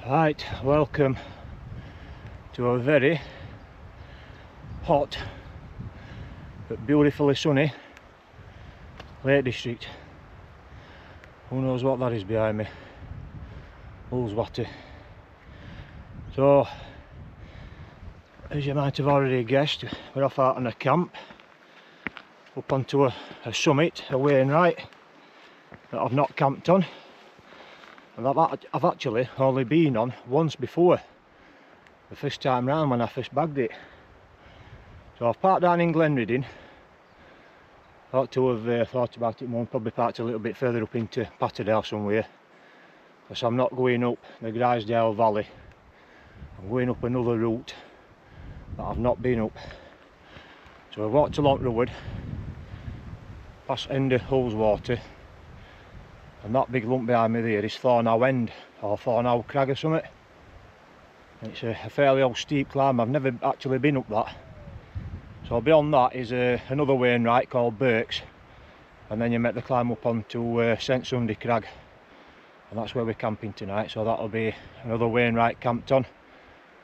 Right, welcome to a very hot but beautifully sunny Lake District. Who knows what that is behind me? Woolswater. So, as you might have already guessed, we're off out on a camp up onto a summit, a Wainwright, that I've not camped on. And I've actually only been on once before, the first time round when I first bagged it. So I've parked down in Glenridding. Thought to have thought about it more, probably parked a little bit further up into Patterdale somewhere, because I'm not going up the Grisdale Valley. I'm going up another route that I've not been up. So I've walked along the road, past end of Hullswater, and that big lump behind me there is Thornow End, or Thornow Crag or something. It's a fairly old steep climb. I've never actually been up that. So beyond that is another Wainwright called Burks, and then you make the climb up onto St Sunday Crag, and that's where we're camping tonight. So that'll be another Wainwright camped on.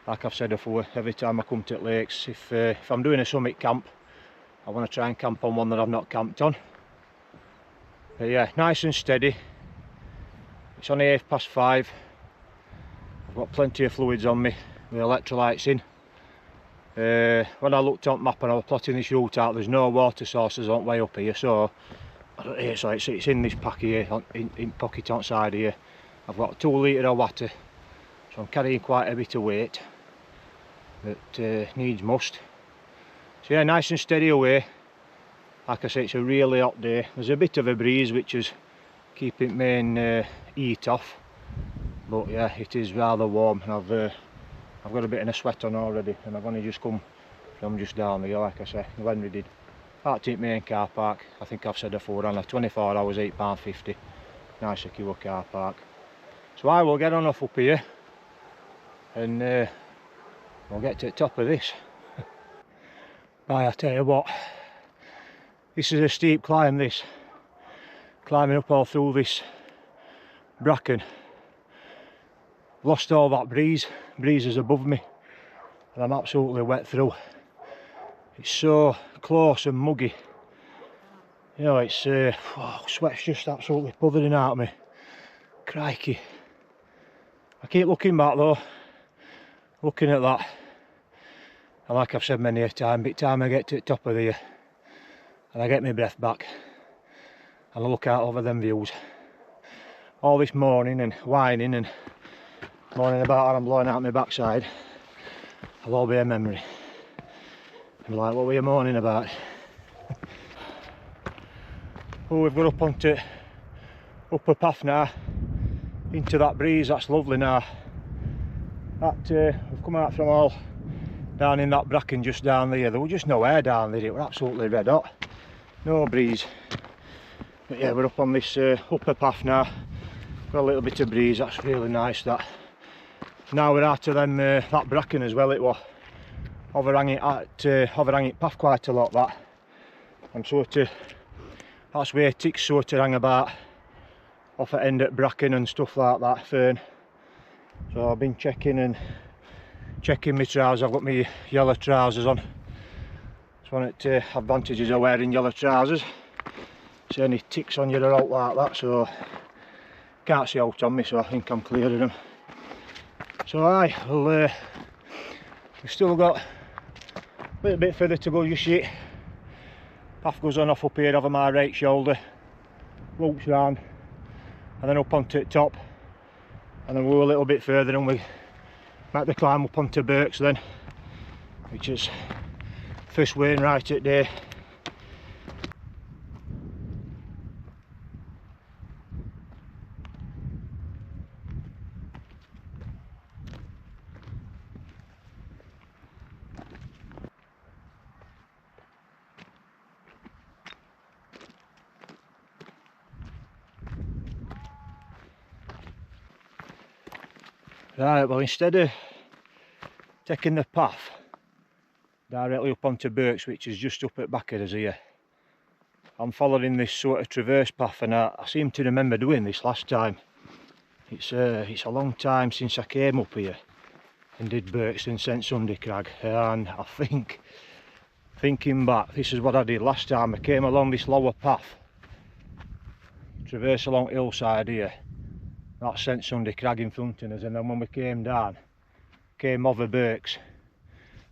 Like I've said before, every time I come to lakes, if I'm doing a summit camp, I want to try and camp on one that I've not camped on. But yeah, nice and steady. It's only 5:30. I've got plenty of fluids on me, with electrolytes in. When I looked on the map and I was plotting this route out, there's no water sources on way up here, so it's in this pack here, in pocket on side here. I've got 2 litre of water, so I'm carrying quite a bit of weight, but needs must. So yeah, nice and steady away. Like I say, it's a really hot day. There's a bit of a breeze which is keeping main heat off, but yeah, it is rather warm. And I've got a bit of a sweat on already, and I've only just come from just down there, like I say, Glenridding. Parked in main car park. I think I've said before, on a 24 hours, £8.50. Nice secure car park. So I will get on off up here, and we'll get to the top of this. Right, I tell you what, this is a steep climb, this. Climbing up all through this bracken. Lost all that breeze is above me, and I'm absolutely wet through. It's so close and muggy. You know, it's sweat's just absolutely puthering out of me. Crikey. I keep looking back though, looking at that, and like I've said many a time, by the time I get to the top of here and I get my breath back and I look out over them views, all this moaning and whining and moaning about how I'm blowing out my backside, will all be a memory. I'm like, what were you moaning about? Oh, we've got up onto upper path now, into that breeze. That's lovely now. That we've come out from all down in that bracken just down there. There was just no air down there. It was absolutely red hot, no breeze. But yeah, we're up on this upper path now. Got a little bit of breeze. That's really nice. That. Now we're out of them that bracken as well. It was overhanging path quite a lot. That. I'm sort of, that's where ticks sort of hang about off at end at bracken and stuff like that, fern. So I've been checking my trousers. I've got my yellow trousers on. It's one of the advantages of wearing yellow trousers. So any ticks on you are out like that, so can't see out on me, so I think I'm clear of them. So we've still got a little bit further to go just yet. Path goes on off up here over my right shoulder, loops round, and then up onto the top, and then we'll go a little bit further and we make the climb up onto Burks then, which is first Wainwright at day. Right, well, instead of taking the path directly up onto Burks, which is just up at back of us here, I'm following this sort of traverse path, and I seem to remember doing this last time. It's a long time since I came up here and did Birks and St Sunday Crag, and I think, thinking back, this is what I did last time. I came along this lower path, traverse along hillside here, that's St Sunday Crag in front of us, and then when we came down, came over Birks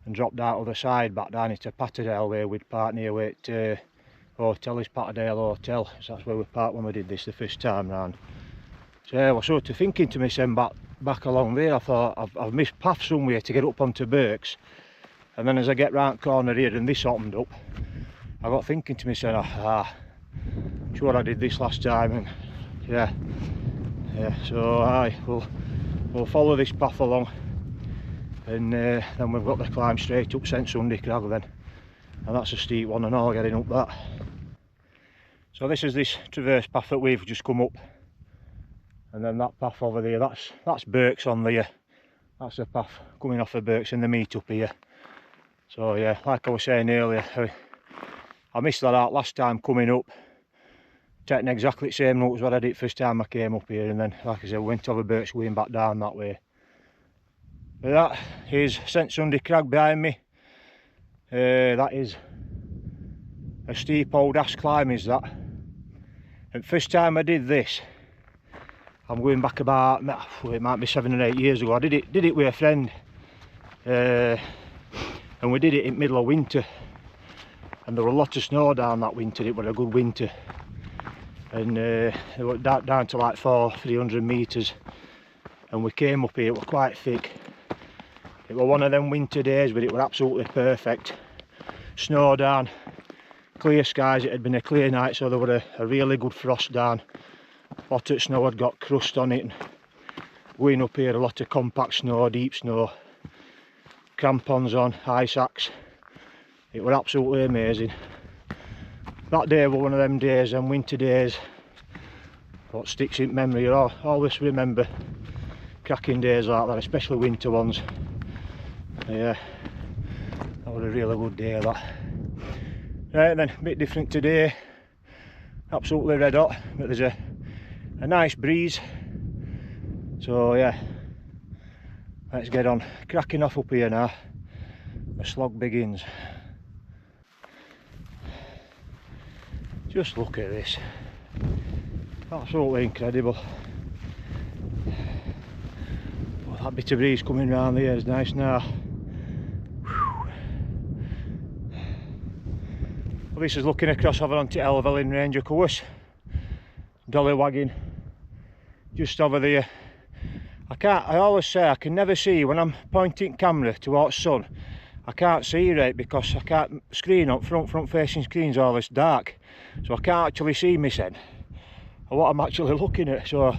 and dropped out other side back down into Patterdale where we'd parked near where hotel is Patterdale Hotel, so that's where we parked when we did this the first time round. So I was sort of thinking to myself back along there, I thought I've missed path somewhere to get up onto Birks, and then as I get round the corner here and this opened up, I got thinking to myself, sure I did this last time, and yeah, so we'll follow this path along, and then we've got to climb straight up St Sunday Crag then, and that's a steep one and all getting up that. So this is this traverse path that we've just come up, and then that path over there, that's Birks on there, that's the path coming off of Birks and the meet up here. So yeah, like I was saying earlier, I missed that out last time coming up, taking exactly the same route as what I did first time I came up here, and then like I said, we went over Birks going back down that way. But that is St Sunday Crag behind me. That is a steep old ass climb is that. And first time I did this, I'm going back about, it might be 7 or 8 years ago. I did it with a friend, and we did it in middle of winter, and there were a lot of snow down that winter. It was a good winter, and it was down to like 300 metres, and we came up here, it was quite thick. It was one of them winter days, but it was absolutely perfect. Snow down, clear skies, it had been a clear night, so there was a really good frost down. A lot of snow had got crust on it, and going up here, a lot of compact snow, deep snow, crampons on, ice axe. It was absolutely amazing. That day was one of them days, them winter days, what sticks in memory. I always remember cracking days like that, especially winter ones. Yeah, that was a really good day that. Right then, a bit different today, absolutely red hot, but there's a nice breeze, so yeah, let's get on cracking off up here now. The slog begins. Just look at this, absolutely incredible. Oh, that bit of breeze coming round here is nice now. Well, this is looking across over onto Helvellyn Range of course, dolly wagging just over there. I always say I can never see when I'm pointing camera towards sun. I can't see right because I can't screen up front facing screen's always dark, so I can't actually see myself or what I'm actually looking at. So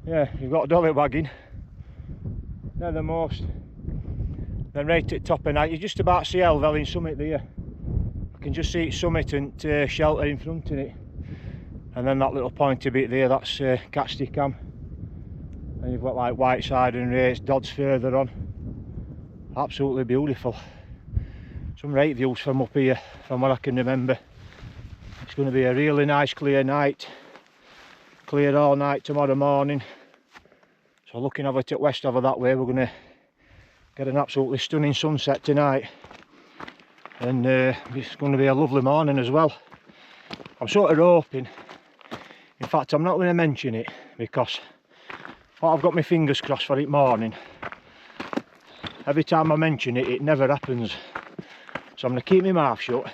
yeah, you've got dolly wagging, they're the most. Then right at the top of night you just about see Helvellyn summit there. I can just see its summit and shelter in front of it, and then that little pointy bit there, that's Catchy Cam, and you've got like Whiteside and Race, Dodds further on. Absolutely beautiful. Some great views from up here from what I can remember. It's going to be a really nice clear night, clear all night tomorrow morning. So looking over to the west over that way, we're going to get an absolutely stunning sunset tonight, and it's going to be a lovely morning as well. I'm sort of hoping, in fact I'm not going to mention it because I've got my fingers crossed for it morning. Every time I mention it, it never happens. So I'm going to keep my mouth shut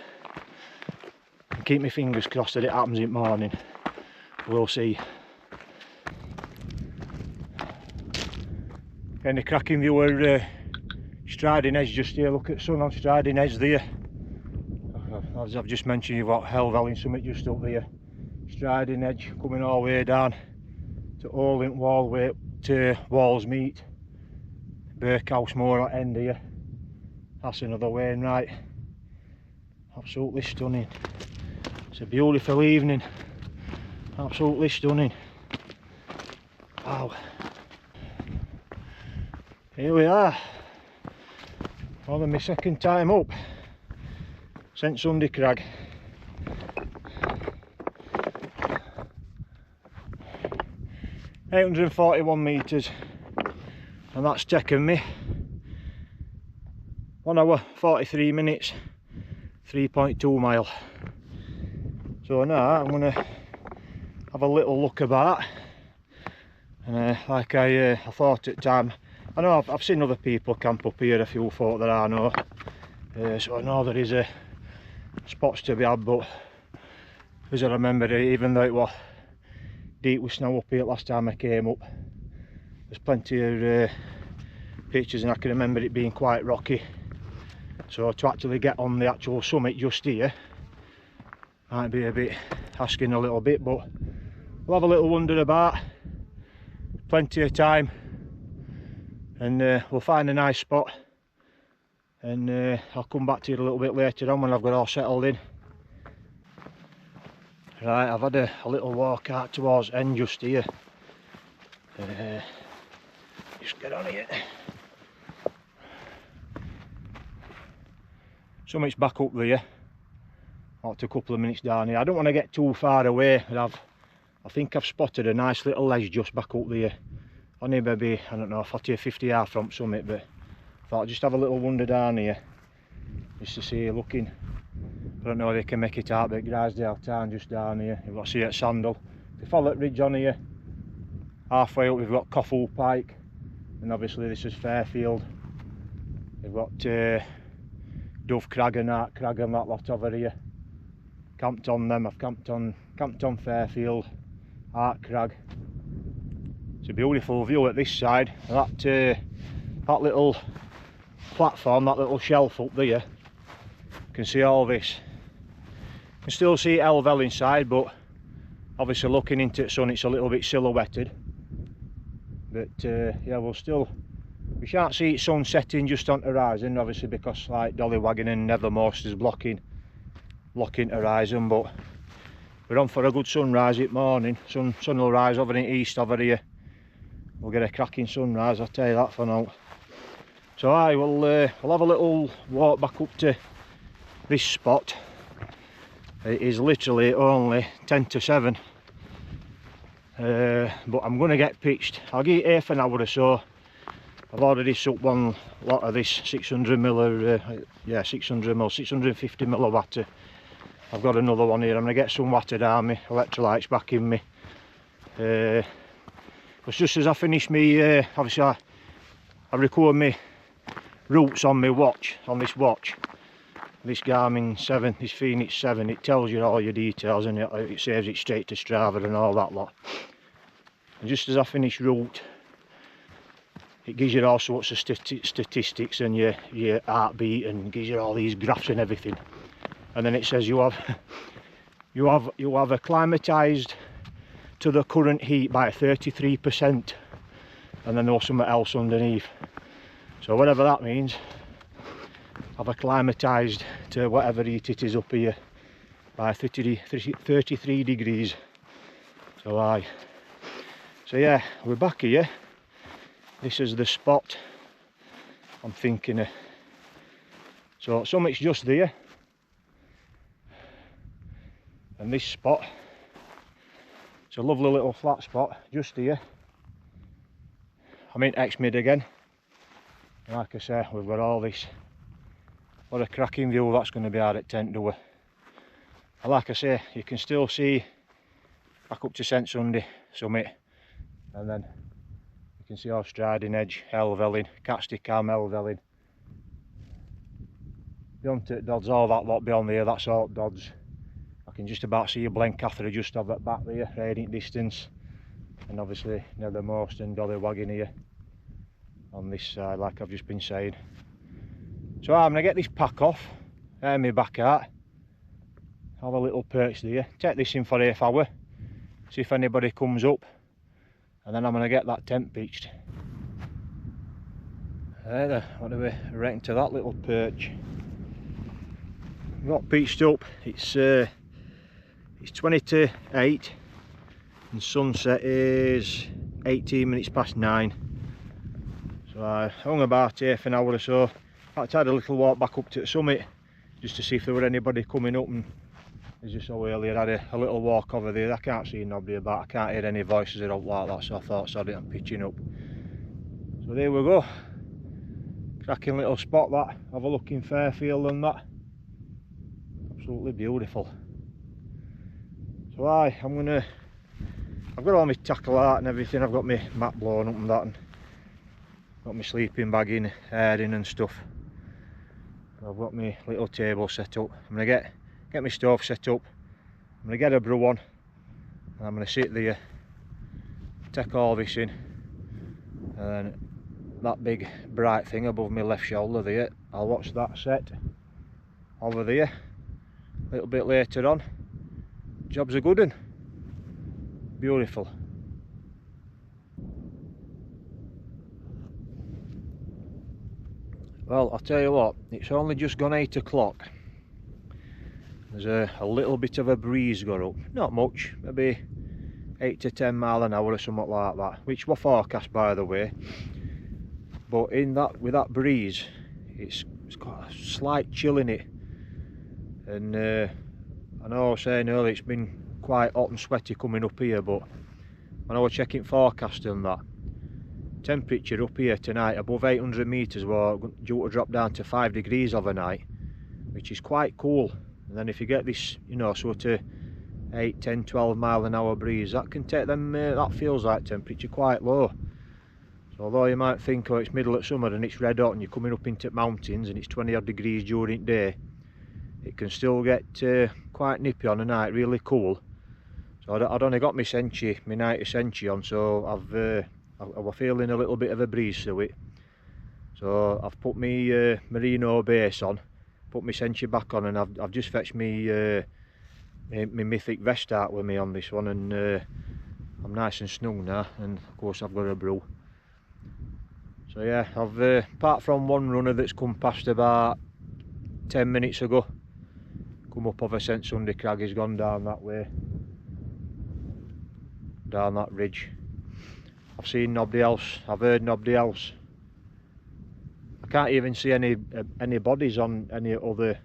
and keep my fingers crossed that it happens in the morning. We'll see. Getting a cracking view of Striding Edge just here. Look at the sun on Striding Edge there. As I've just mentioned, you've got Helvellyn summit just up there. Striding Edge coming all the way down to Olint Wall, way to Walls Meet. Birkhouse Moor at end here. That's another way in right. Absolutely stunning. It's a beautiful evening. Absolutely stunning. Wow. Here we are. More than my second time up St Sunday Crag. 841 metres, and that's taken me 1 hour 43 minutes, 3.2 mile. So now I'm going to have a little look about, and like I thought at the time, I know I've seen other people camp up here, a few folk that I know, so I know there is spots to be had, but as I remember, even though it was deep with snow up here last time I came up, there's plenty of pictures, and I can remember it being quite rocky. So to actually get on the actual summit just here might be a bit asking a little bit, but we'll have a little wander about, plenty of time, and we'll find a nice spot, and I'll come back to you a little bit later on when I've got all settled in. Right, I've had a little walk out towards end just here. Just get on here. Summit's back up there. After a couple of minutes down here. I don't want to get too far away, but I think I've spotted a nice little ledge just back up there. Only maybe, I don't know, 40 or 50 yards from summit, but I thought I'd just have a little wander down here just to see, looking. I don't know if they can make it out, but Grisdale town just down here. You've got to see it at Sandal. If you follow that ridge on here, halfway up we've got Coffle Pike, and obviously this is Fairfield. We've got Dove Crag and that lot over here. Camped on them. I've camped on Fairfield, Art Crag. It's a beautiful view at this side. That little platform, that little shelf up there, you can see all this. You can still see Helvell inside, but obviously looking into the sun it's a little bit silhouetted. But yeah, we shan't see sun setting just on the horizon, obviously, because like Dollywagging and Nethermost is blocking horizon, but we're on for a good sunrise at morning. Sun will rise over in the east over here. We'll get a cracking sunrise, I'll tell you that for now. So we'll have a little walk back up to this spot. It is literally only 10 to 7, but I'm going to get pitched. I'll give it half an hour or so. I've already sucked one lot of this 600 ml, 650 ml water. I've got another one here. I'm going to get some water down me, electrolytes back in me. But just as I finish me, obviously I record my routes on my watch, this Garmin 7, this Phoenix 7. It tells you all your details, and it saves it straight to Strava and all that lot. And just as I finish route, it gives you all sorts of statistics and your heartbeat, and gives you all these graphs and everything. And then it says you have acclimatized to the current heat by 33%, and then there's something else underneath. So whatever that means, I've acclimatized to whatever heat it is up here by 33 degrees. So yeah, we're back here. This is the spot I'm thinking of. So summit's just there, and this spot, it's a lovely little flat spot just here. I'm in X-Mid again. And like I say, we've got all this. What a cracking view that's going to be out at Tent Door. And like I say, you can still see back up to St Sunday summit, and then you can see all Striding Edge, Helvelling, Catsticam, Helvelling. Beyond it, Dodds, all that lot beyond there, that's all Dodds. I can just about see a Blencathra just over back there, radiant distance. And obviously Nethermost and Dollywagging here on this side, like I've just been saying. So I'm going to get this pack off, air me back out, have a little perch there, take this in for half hour, see if anybody comes up, and then I'm going to get that tent pitched. There, what do we reckon to that little perch? Got pitched up. It's 20 to 8 and sunset is 18 minutes past 9. So I hung about half an hour or so. I had a little walk back up to the summit just to see if there were anybody coming up, and as you saw earlier, I had a little walk over there. I can't see nobody about, I can't hear any voices or out like that, so I thought, sod it, I'm pitching up. So there we go. Cracking little spot that, overlooking Fairfield and that. Absolutely beautiful. So I've got all my tackle out and everything. I've got my mat blown up and that, and got my sleeping bag in, airing and stuff. I've got my little table set up. I'm gonna get my stove set up. I'm gonna get a brew on, and I'm gonna sit there, take all this in, and that big bright thing above my left shoulder there, I'll watch that set over there. A little bit later on, job's a good one. Beautiful. Well, I'll tell you what, it's only just gone 8 o'clock. There's a little bit of a breeze got up, not much, maybe 8 to 10 mile an hour or something like that, which was forecast by the way. But with that breeze, it's got a slight chill in it. And I know I was saying earlier it's been quite hot and sweaty coming up here, but when I was checking forecast and that, temperature up here tonight above 800 metres were due to drop down to 5 degrees overnight, which is quite cool. And then if you get this, you know, sort of 8, 10, 12 mile an hour breeze, that can take them, that feels like temperature quite low. So although you might think, oh, it's middle of summer and it's red hot and you're coming up into mountains and it's 20 odd degrees during the day, it can still get quite nippy on the night, really cool. So I'd only got my Senchi, my 90 Senchi on, so I was feeling a little bit of a breeze to it. So I've put my merino base on, put my Senchi back on, and I've just fetched my mythic vest out with me on this one, and I'm nice and snug now, and of course I've got a brew. So yeah, I've apart from one runner that's come past about 10 minutes ago, come up over St Sunday Crag, he's gone down that way, down that ridge. I've seen nobody else, I've heard nobody else. I can't even see any bodies on any other.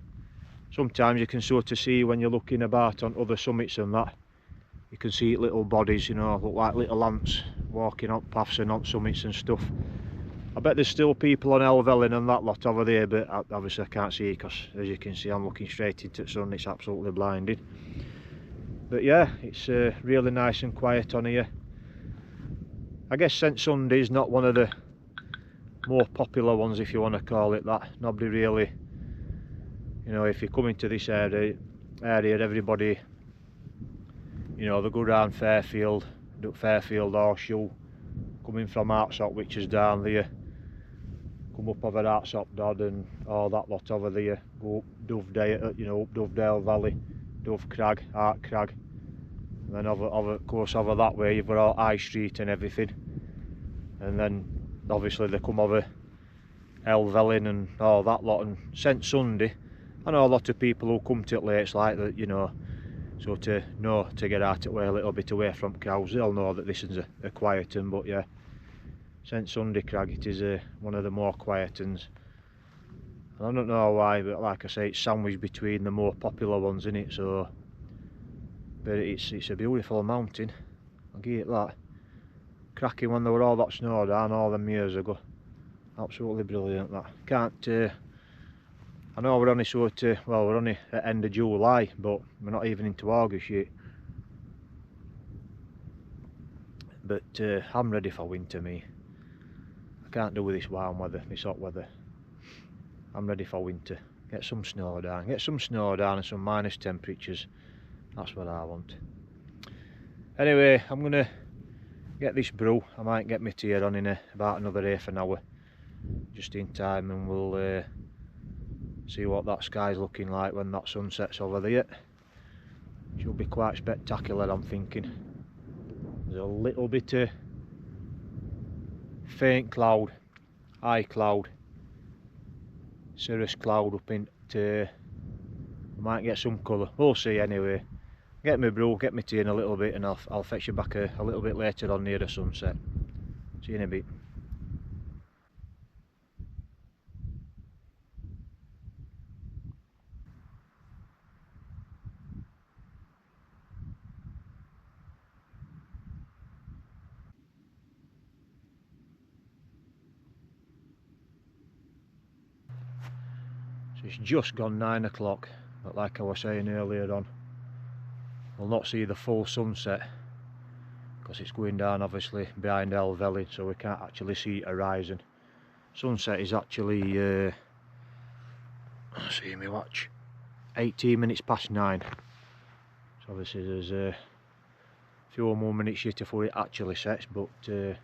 Sometimes you can sort of see when you're looking about on other summits and that, you can see little bodies, you know, look like little ants walking on paths and on summits and stuff. I bet there's still people on Helvellyn and that lot over there, but obviously I can't see because, as you can see, I'm looking straight into the sun. It's absolutely blinding. But yeah, it's really nice and quiet on here. I guess St Sunday's not one of the more popular ones, if you want to call it that. Nobody really, you know, if you come into this area everybody, you know, they go round Fairfield, do Fairfield Horseshoe, coming from Hartsop, which is down there, come up over Hartsop Dodd and all that lot over there, go up Dovedale, you know, up Dovedale Valley, Dove Crag, Hart Crag, and then over of course over that way you've got all High Street and everything, and then obviously they come over Helvellyn and all that lot. And St Sunday, I know a lot of people who come to it late, it's like that, you know, so to know to get out of way a little bit away from crowds, they'll know that this is a quiet one. But yeah, St Sunday Crag, it is one of the more quiet ones. And I don't know why, but like I say, it's sandwiched between the more popular ones, isn't it? So, but it's a beautiful mountain, I'll give it that. Cracking when there were all that snow down all them years ago. Absolutely brilliant that. Can't I know we're only sort of, well, we're only at end of July, but we're not even into August yet. But I'm ready for winter, me. I can't do with this warm weather, this hot weather. I'm ready for winter. Get some snow down, and some minus temperatures. That's what I want. Anyway, I'm gonna get this brew. I might get my tea on in about another half an hour, just in time, and we'll see what that sky's looking like when that sun sets over there. Should be quite spectacular, I'm thinking. There's a little bit of faint cloud, high cloud, cirrus cloud up into. I might get some colour. We'll see anyway. Get my brew, get my tea in a little bit, and I'll fetch you back a little bit later on near the sunset. See you in a bit. So it's just gone 9 o'clock, but like I was saying earlier on, we'll not see the full sunset because it's going down obviously behind Helvellyn, so we can't actually see it horizon. Sunset is actually, let's see me watch, 18 minutes past 9. So obviously there's a few more minutes yet before it actually sets, but since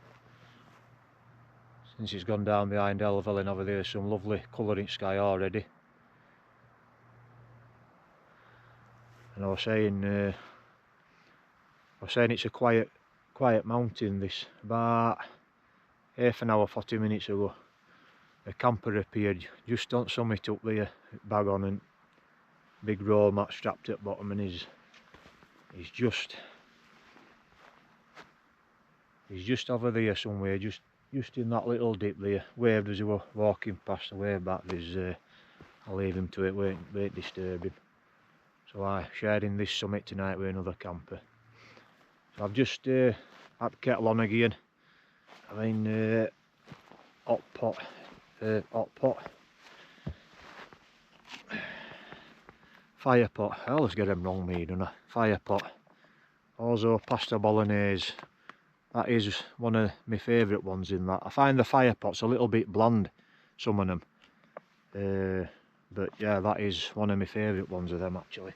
it's gone down behind Helvellyn over there, some lovely colouring sky already. And I was saying it's a quiet mountain. This about half an hour, 40 minutes ago, a camper appeared just on summit up there, bag on and big roll mat strapped at bottom, and he's just over there somewhere, just in that little dip there. Waved as he was walking past, the wave back. I'll leave him to it, won't disturb him. So I sharing this summit tonight with another camper. So I've just had the kettle on again. I mean hot pot, fire pot. I always get them wrong, me, don't I? Fire pot. Also pasta bolognese. That is one of my favourite ones in that. I find the fire pots a little bit bland, some of them. But yeah, that is one of my favourite ones of them actually.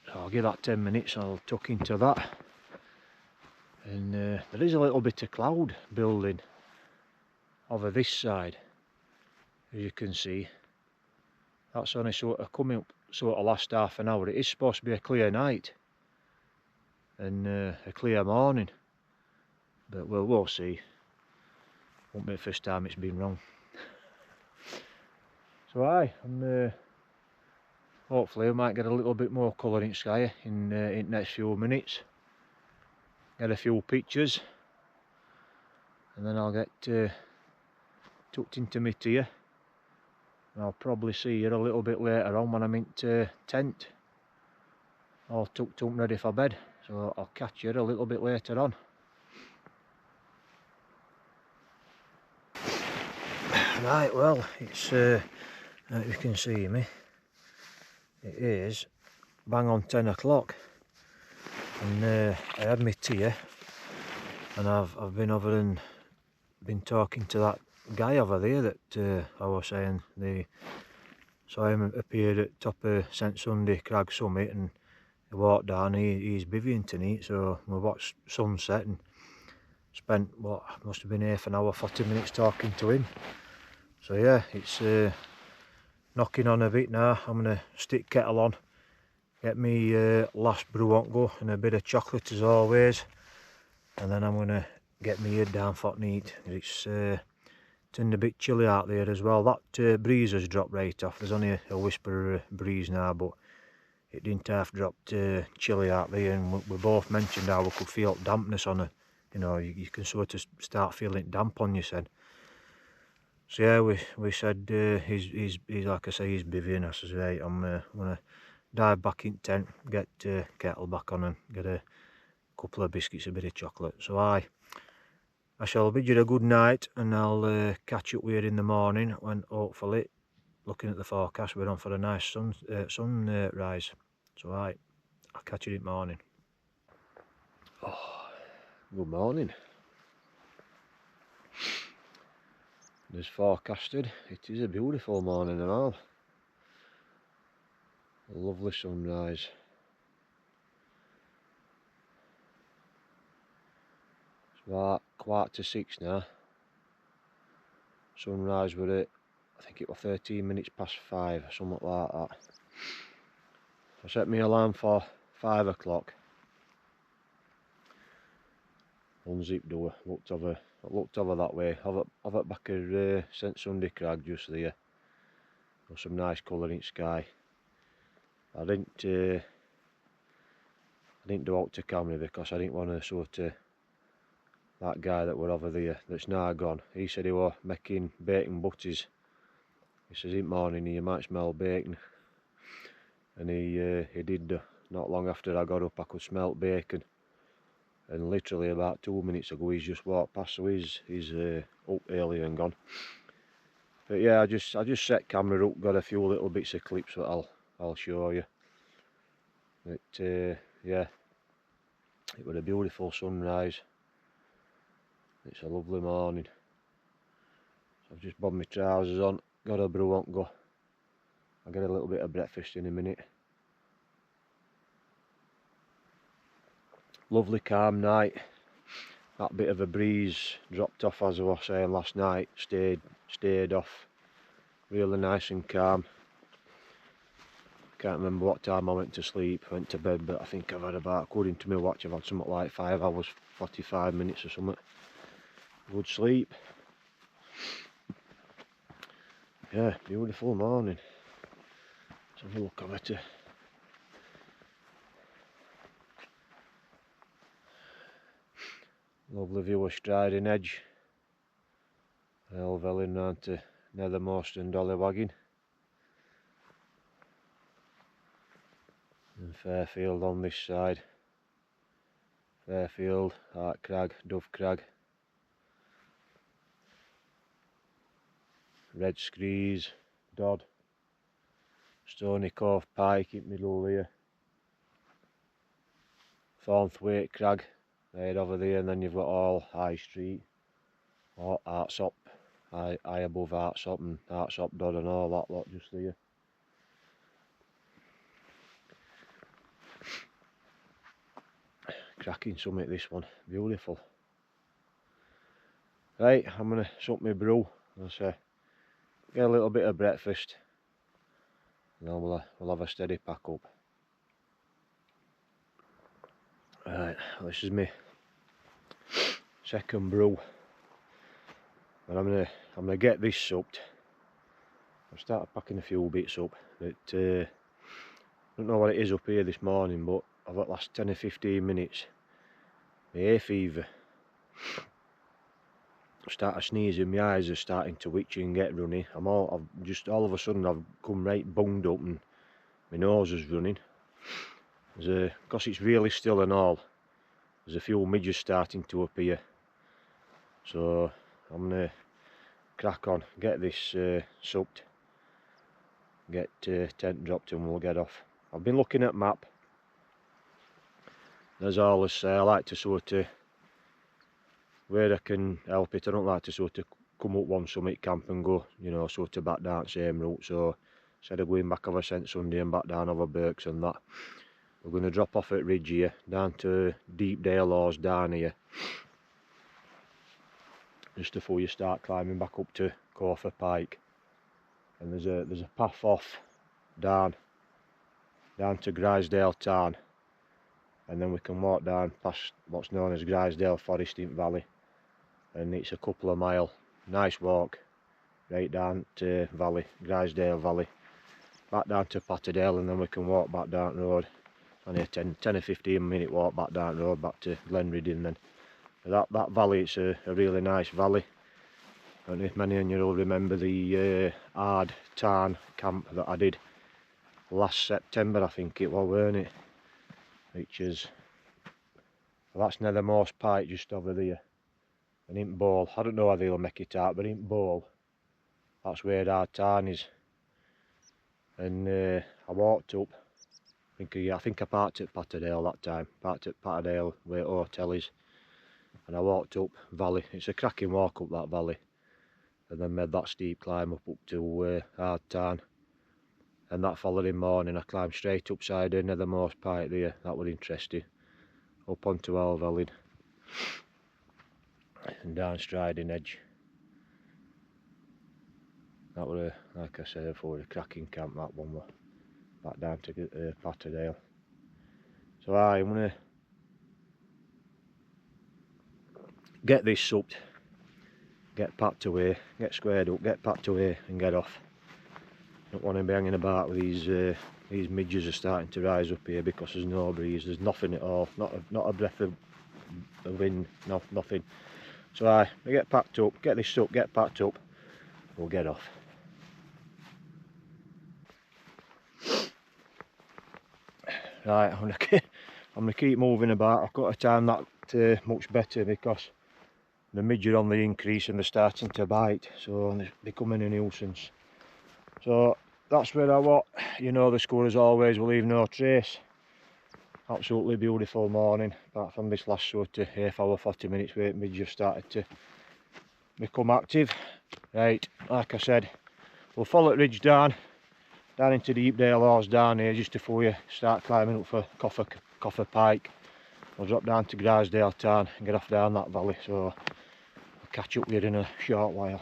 So I'll give that 10 minutes, I'll tuck into that. And there is a little bit of cloud building over this side, as you can see. That's only sort of coming up sort of last half an hour. It is supposed to be a clear night and a clear morning, but we'll see. Won't be the first time it's been wrong. So I'm hopefully I might get a little bit more colour in sky in the next few minutes. Get a few pictures, and then I'll get tucked into my tier. And I'll probably see you a little bit later on when I'm in tent, all tucked up ready for bed. So I'll catch you a little bit later on. Right, well, it's as you can see me, it is bang on 10 o'clock, and I had my tea, and I've been over and been talking to that guy over there that I was saying. Saw him appeared at top of St Sunday Crag summit, and he walked down. He's bivvying tonight, so we watched sunset and spent what must have been half an hour, 40 minutes talking to him. So yeah, it's knocking on a bit now. I'm gonna stick kettle on, get me last brew on go and a bit of chocolate as always, and then I'm gonna get me head down for neat. It's turned a bit chilly out there as well. That breeze has dropped right off. There's only a whisper of breeze now, but it didn't half dropped chilly out there, and we both mentioned how we could feel dampness on it. You know, you can sort of start feeling damp on your head. So yeah, we said he's like I say, he's bivvying. I says, right, I'm gonna dive back in tent, get kettle back on, and get a couple of biscuits, a bit of chocolate. So I shall bid you a good night, and I'll catch up with you in the morning when hopefully, looking at the forecast, we're on for a nice sunrise. So I'll catch you in the morning. Oh, good morning. As forecasted, it is a beautiful morning and all. A lovely sunrise. It's about 5:45 now. Sunrise were at, I think it was 13 minutes past 5, something like that. I set my alarm for 5 o'clock. Unzipped door, looked over that way, over at back of St Sunday Crag just there. Got some nice colouring sky. I didn't do out to camera because I didn't want to sort of, that guy that were over there that's now gone, he said he was making bacon butties. He says in the morning you might smell bacon, and he did. Not long after I got up I could smell bacon, and literally about 2 minutes ago he's just walked past, so he's up earlier and gone. But yeah, I just set camera up, got a few little bits of clips that I'll show you. But yeah, it was a beautiful sunrise. It's a lovely morning. So I've just bobbed my trousers on, got a brew on, go. I'll get a little bit of breakfast in a minute. Lovely calm night. That bit of a breeze dropped off, as I was saying last night, stayed off. Really nice and calm. Can't remember what time I went to sleep, went to bed, but I think I've had about, according to my watch, I've had something like 5 hours, 45 minutes or something. Good sleep. Yeah, beautiful morning. Let's have a look over to lovely view of Striding Edge. Helvelling round to Nethermost and Dollywagging. And Fairfield on this side. Fairfield, Hart Crag, Dove Crag. Red Screes, Dodd. Stony Cove Pike in middle here. Thornthwaite Crag, right over there, and then you've got all High Street, or Hartsop, high above Hartsop and Hartsop Dodd and all that lot just there. Cracking summit this one, beautiful. Right, I'm gonna sup my brew, get a little bit of breakfast, and then we'll have a steady pack up. Right, this is my second brew, and I'm gonna get this supped. I've started packing a few bits up, but I don't know what it is up here this morning, but I've got last 10 or 15 minutes my hay fever. I started sneezing, my eyes are starting to witch and get runny. I've just all of a sudden I've come right bunged up and my nose is running. Because it's really still and all, there's a few midges starting to appear. So I'm gonna crack on, get this supped, get tent dropped and we'll get off. I've been looking at map. As I always say, I like to sort of, where I can help it, I don't like to sort of come up one summit camp and go, you know, sort of back down the same route. So instead of going back over St Sunday and back down over Berks and that, we're going to drop off at Ridge here, down to Deepdale Laws down here, just before you start climbing back up to Corfer Pike. And there's a path off down to Grisdale Town, and then we can walk down past what's known as Grisdale Forest in Valley, and it's a couple of mile, nice walk, right down to Valley, Grisdale Valley, back down to Patterdale, and then we can walk back down the road. Only a 10 or 15 minute walk back down the road back to Glenriddin then. That valley, it's a really nice valley. I don't know if many of you will remember the hard tarn camp that I did last September, I think it was, weren't it? Which is, well, that's Nethermost Pike just over there. And in Bowl, I don't know how they'll make it out, but in Bowl, that's where hard tarn is. And I walked up, I think I parked at Patterdale that time, parked at Patterdale where the hotel is. And I walked up valley, it's a cracking walk up that valley. And then made that steep climb up to Hard Tarn. And that following morning I climbed straight upside the Nethermost Pike there, that was interesting. Up onto Helvelling and down Striding Edge. That was, like I said before, a cracking camp, that one was. Back down to Patterdale. So I'm going to get this supped, get packed away, get squared up, get packed away and get off. Don't want to be hanging about with these midges are starting to rise up here because there's no breeze, there's nothing at all, not a breath of wind, no, nothing. So I get packed up, get this up, get packed up, we'll get off. Right, I'm gonna keep moving about. I've got to time that much better because The midge are on the increase and they're starting to bite, so they're becoming a nuisance. So that's where I was. You know, the score as always will leave no trace. Absolutely beautiful morning, apart from this last sort of half hour, 40 minutes where midge have started to become active. Right, like I said, we'll follow the ridge down into the Deepdale Hause down here just before you start climbing up for Coffer Pike. We'll drop down to Grisdale Tarn and get off down that valley, so I'll catch up with you in a short while.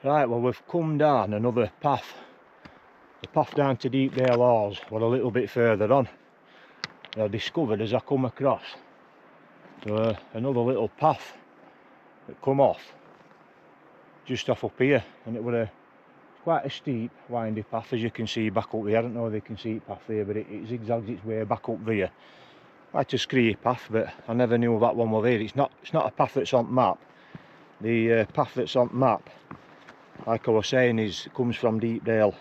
Right, well, we've come down another path. The path down to Deepdale Hause was a little bit further on. I discovered as I come across another little path that come off just off up here, and it was quite a steep, windy path, as you can see back up there. I don't know if you can see it path there, but it zigzags its way back up there. Quite a scree path, but I never knew that one was there. It's not a path that's on map. The path that's on map, like I was saying, comes from Deepdale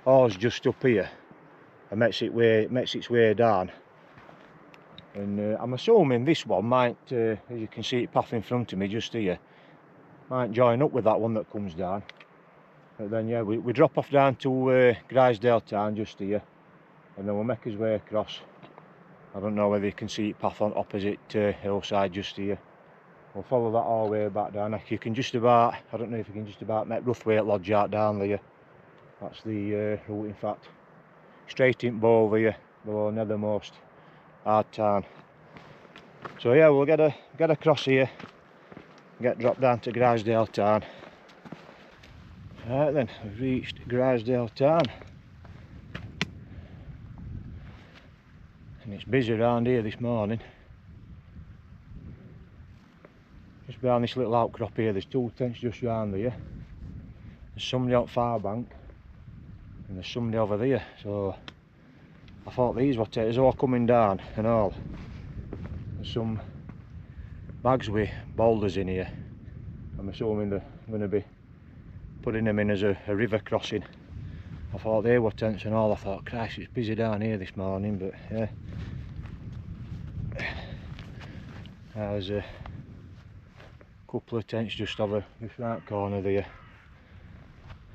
Hause just up here and makes its way down. And I'm assuming this one might, as you can see it path in front of me just here, might join up with that one that comes down. But then yeah, we drop off down to Grisdale Town just here, and then we'll make his way across. I don't know whether you can see it path on opposite hillside just here. We'll follow that all the way back down. You can just about, I don't know if you can just about make Ruthwaite Lodge out down there. That's the route, in fact. Straight in below here, below Nethermost Hard Tarn. So yeah, we'll get across here, get dropped down to Grisdale Tarn. Right then, we've reached Grisdale Tarn. And it's busy around here this morning. Just behind this little outcrop here, there's 2 tents just round there. There's somebody on far bank, and there's somebody over there. So I thought these were tents all coming down and all. There's some bags with boulders in here. I'm assuming they're going to be putting them in as a river crossing. I thought they were tents and all. I thought, Christ, it's busy down here this morning, but yeah. There's a couple of tents just over this right corner there.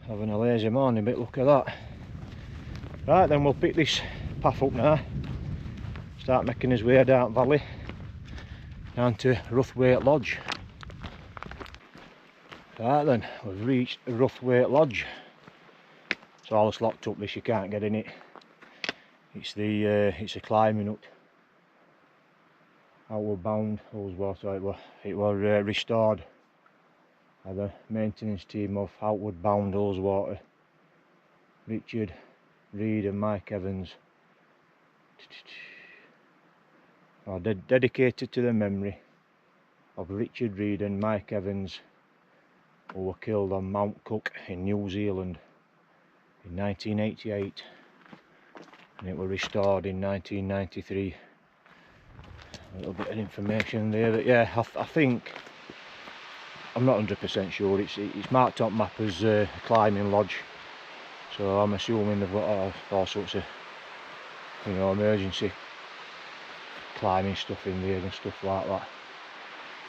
Having a lazy morning, but look at that. Right then, we'll pick this path up now. Start making his way down valley, down to Ruthwaite Lodge. Right then, we've reached Ruthwaite Lodge. It's all locked up, this, you can't get in it. It's a climbing hut. Outward bound Ullswater. It was restored by the maintenance team of Outward Bound Ullswater. Richard Reed and Mike Evans. Dedicated to the memory of Richard Reed and Mike Evans, who were killed on Mount Cook in New Zealand in 1988, and it was restored in 1993. A little bit of information there, but yeah, I think, I'm not 100% sure, it's marked on map as a climbing lodge, so I'm assuming they've got all sorts of, you know, emergency climbing stuff in there and stuff like that.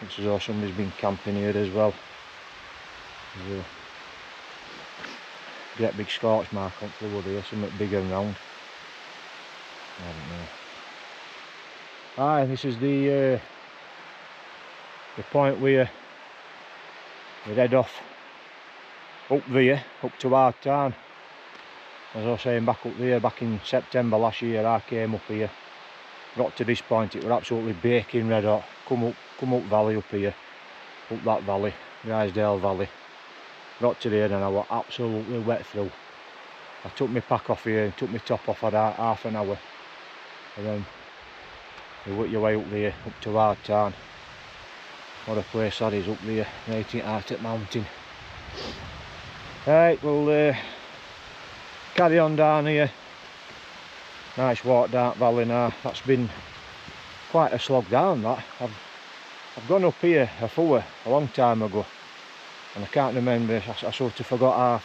Looks as though somebody's been camping here as well. There's a great big scorch mark on the floor there, something big and round. I don't know. This is the point where we head off up there, up to Hard Tarn. As I was saying, back up there, back in September last year, I came up here. Got to this point, it was absolutely baking red hot. Come up valley up here, up that valley, Grisdale Valley. Got to there and I was absolutely wet through. I took my pack off here and took my top off for half an hour. And then you work your way up there, up to Hard Tarn. What a place that is up there, right in Arctic Mountain. Right, we'll carry on down here. Nice walk down valley now. That's been quite a slog down, that. I've gone up here before a long time ago, and I can't remember, I sort of forgot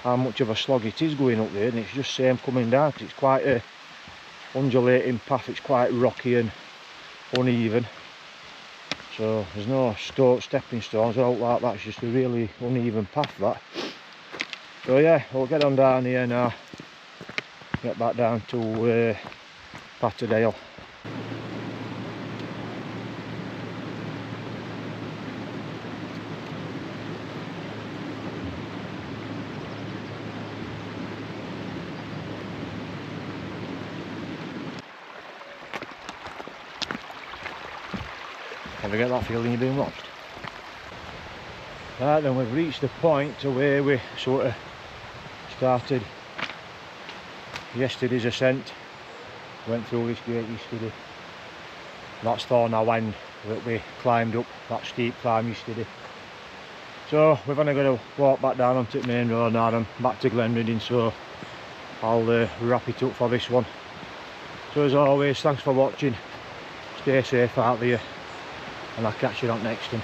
how much of a slog it is going up there, and it's just same coming down, 'cause it's quite undulating path. It's quite rocky and uneven, so there's no stepping stones out like that. It's just a really uneven path, that. So yeah, we'll get on down here now, get back down to Patterdale. Ever get that feeling you're being watched? Right then, we've reached the point to where we sort of started yesterday's ascent. Went through this gate yesterday. That's Thornhow End that we climbed up, that steep climb yesterday. So we've only got to walk back down onto the main road now and back to Glenridding, so I'll wrap it up for this one. So as always, thanks for watching, stay safe out there, and I'll catch you on next one.